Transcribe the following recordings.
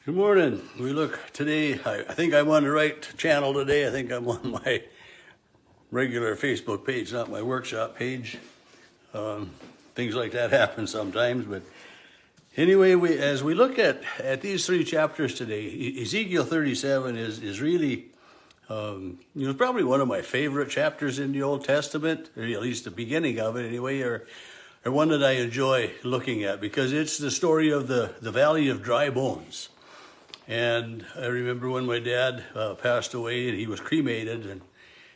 Good morning. We look today, I think I'm on the right channel today. I think I'm on my regular Facebook page, not my workshop page. Things like that happen sometimes. But anyway, as we look at these three chapters today, Ezekiel 37 is really, probably one of my favorite chapters in the Old Testament, or at least the beginning of it anyway, or one that I enjoy looking at because it's the story of the Valley of Dry Bones. And I remember when my dad passed away and he was cremated and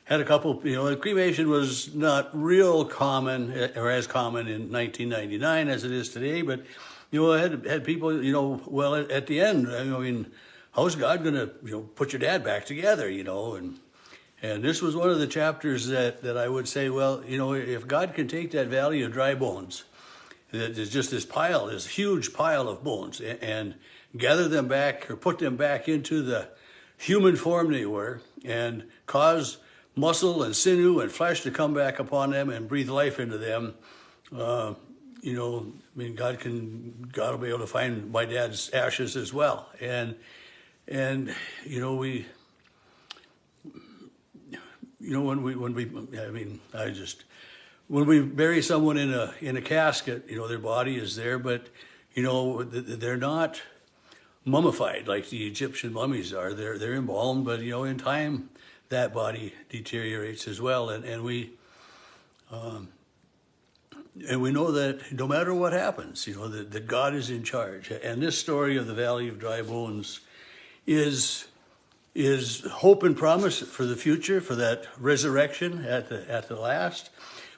had a couple, cremation was not real common or as common in 1999 as it is today, but, I had people, well, at the end, I mean, how's God going to, put your dad back together, and this was one of the chapters that I would say, well, if God can take that valley of dry bones, there's just this huge pile of bones, and gather them back or put them back into the human form they were and cause muscle and sinew and flesh to come back upon them and breathe life into them. God will be able to find my dad's ashes as well. And when we bury someone in a casket, their body is there, but they're not mummified like the Egyptian mummies are. They're embalmed, but in time that body deteriorates as well. And we know that no matter what happens, that God is in charge. And this story of the Valley of Dry Bones is hope and promise for the future, for that resurrection at the last.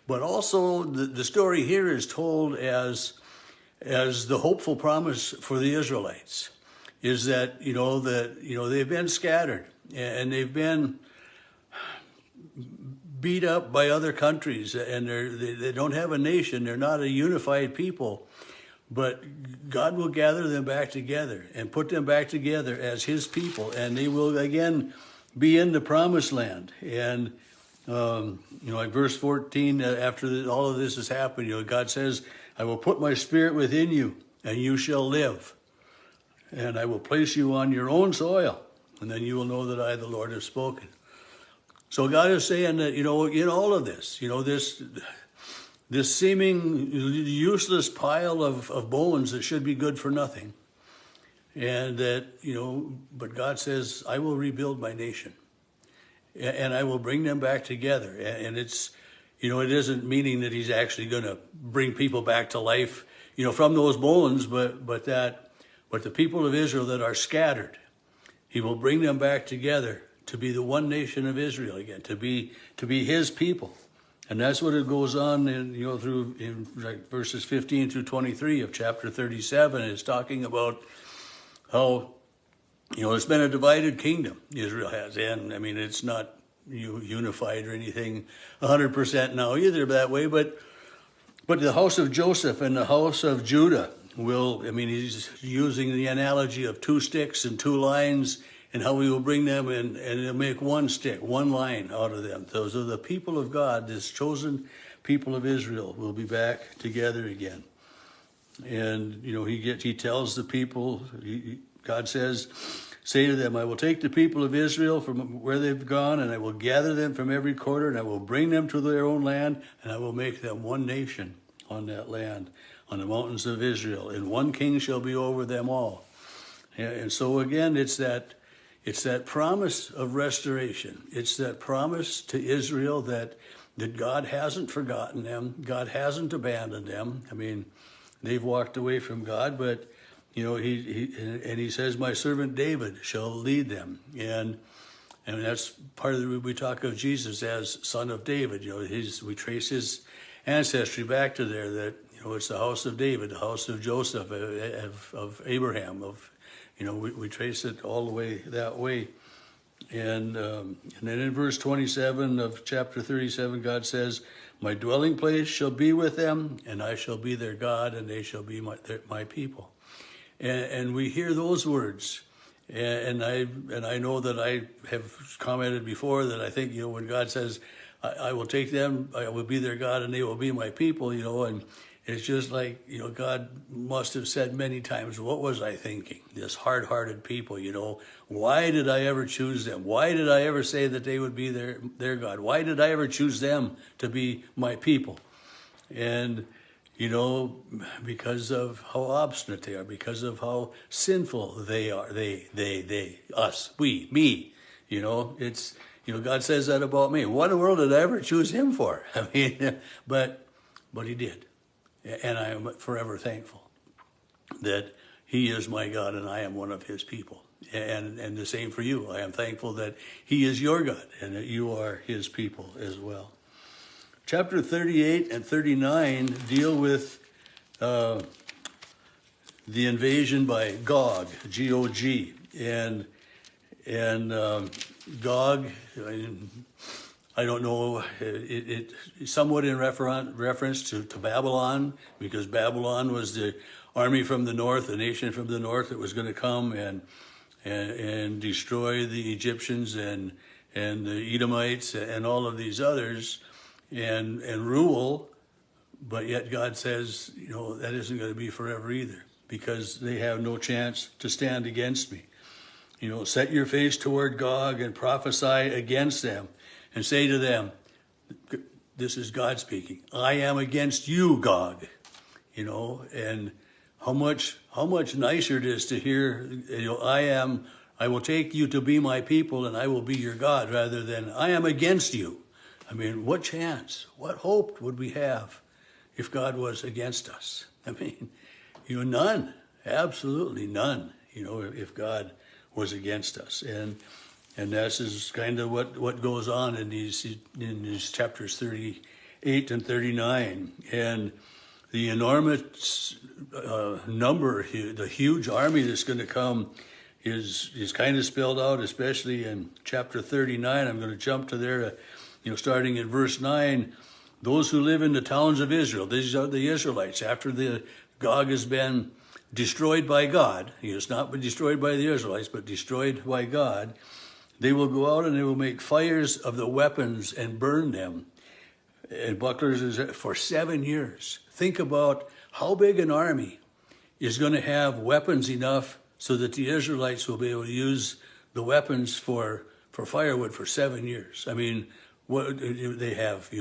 But also the story here is told as the hopeful promise for the Israelites. Is that, they've been scattered and they've been beat up by other countries and they don't have a nation. They're not a unified people, but God will gather them back together and put them back together as his people. And they will again be in the promised land. And, like verse 14, after all of this has happened, God says, I will put my spirit within you and you shall live. And I will place you on your own soil, and then you will know that I, the Lord, have spoken. So God is saying that, in all of this, this seeming useless pile of bones that should be good for nothing. And that, but God says, I will rebuild my nation. And I will bring them back together. And it's, it isn't meaning that he's actually going to bring people back to life, from those bones, but the people of Israel that are scattered, he will bring them back together to be the one nation of Israel again, to be his people. And that's what it goes on in verses 15 through 23 of chapter 37. It's talking about how, it's been a divided kingdom, Israel has. And it's not unified or anything 100% now either that way, but the house of Joseph and the house of Judah he's using the analogy of two sticks and two lines and how we will bring them and he'll make one stick, one line out of them. Those are the people of God, this chosen people of Israel will be back together again. And, he tells the people, God says, say to them, I will take the people of Israel from where they've gone and I will gather them from every quarter and I will bring them to their own land and I will make them one nation on that land, on the mountains of Israel, and one king shall be over them all. And so again, it's that promise of restoration. It's that promise to Israel that God hasn't forgotten them. God hasn't abandoned them. They've walked away from God, but he says, my servant David shall lead them. And that's part of we talk of Jesus as son of David. We trace his ancestry back to there, that it's the house of David, the house of Joseph, of Abraham, we trace it all the way that way. And then in verse 27 of chapter 37, God says, my dwelling place shall be with them, and I shall be their God, and they shall be my people. And we hear those words. And I know that I have commented before that I think, when God says, I will take them, I will be their God, and they will be my people, and it's just like, God must have said many times, what was I thinking? This hard-hearted people, why did I ever choose them? Why did I ever say that they would be their God? Why did I ever choose them to be my people? And, because of how obstinate they are, because of how sinful they are, they, us, we, me, it's, God says that about me. What in the world did I ever choose him for? I mean, but he did. And I am forever thankful that he is my God and I am one of his people. And the same for you. I am thankful that he is your God and that you are his people as well. Chapter 38 and 39 deal with the invasion by Gog, G-O-G. And Gog, I don't know, it somewhat in reference to Babylon, because Babylon was the army from the north, the nation from the north that was going to come and destroy the Egyptians and the Edomites and all of these others and rule. But yet God says, that isn't going to be forever either, because they have no chance to stand against me. Set your face toward Gog and prophesy against them. And say to them, this is God speaking, I am against you, Gog. And how much nicer it is to hear, I will take you to be my people and I will be your God, rather than I am against you. I mean, what chance, what hope would we have if God was against us? I mean, none, absolutely none, if God was against us. And this is kind of what goes on in these chapters 38 and 39. And the enormous number, the huge army that's going to come is kind of spelled out, especially in chapter 39. I'm going to jump to there, starting in verse 9. Those who live in the towns of Israel, these are the Israelites, after the Gog has been destroyed by God. He has not been destroyed by the Israelites, but destroyed by God. They will go out and they will make fires of the weapons and burn them. And bucklers for 7 years. Think about how big an army is going to have weapons enough so that the Israelites will be able to use the weapons for firewood for 7 years. I mean, what they have,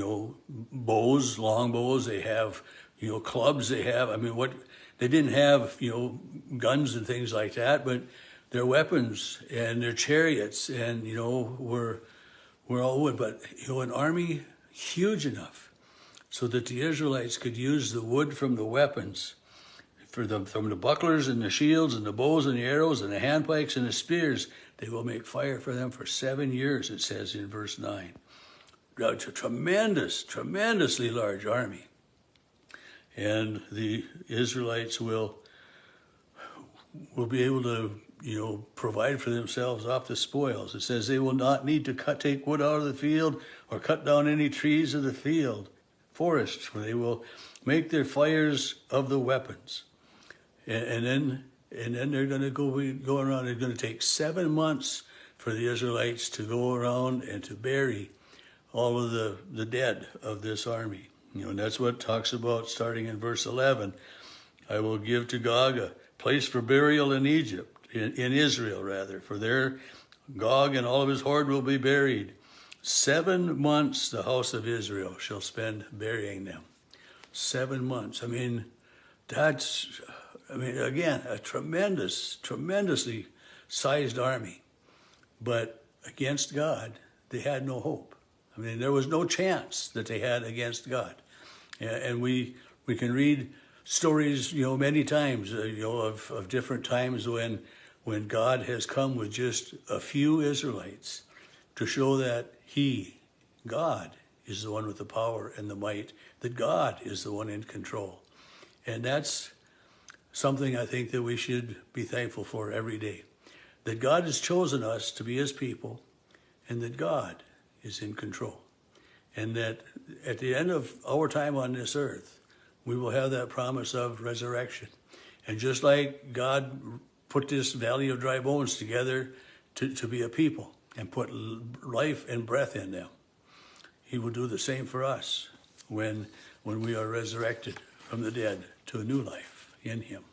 bows, long bows. They have, clubs. They have. I mean, they didn't have, guns and things like that, but their weapons and their chariots and, were all wood. But, an army huge enough so that the Israelites could use the wood from the weapons, from the bucklers and the shields and the bows and the arrows and the handpikes and the spears. They will make fire for them for 7 years, it says in verse 9. It's a tremendously large army. And the Israelites will be able to provide for themselves off the spoils. It says they will not need to take wood out of the field or cut down any trees of the forests, for they will make their fires of the weapons. And then they're going to go around. It's going to take 7 months for the Israelites to go around and to bury all of the dead of this army. And that's what it talks about starting in verse 11. I will give to Gog a place for burial in Egypt. In Israel, rather, for there Gog and all of his horde will be buried. 7 months the house of Israel shall spend burying them. 7 months. I mean, again, a tremendously sized army. But against God, they had no hope. I mean, there was no chance that they had against God. And we can read stories, many times, of different times when God has come with just a few Israelites to show that God, is the one with the power and the might, that God is the one in control. And that's something I think that we should be thankful for every day. That God has chosen us to be his people, and that God is in control. And that at the end of our time on this earth, we will have that promise of resurrection. And just like God put this valley of dry bones together to be a people and put life and breath in them, he will do the same for us when we are resurrected from the dead to a new life in him.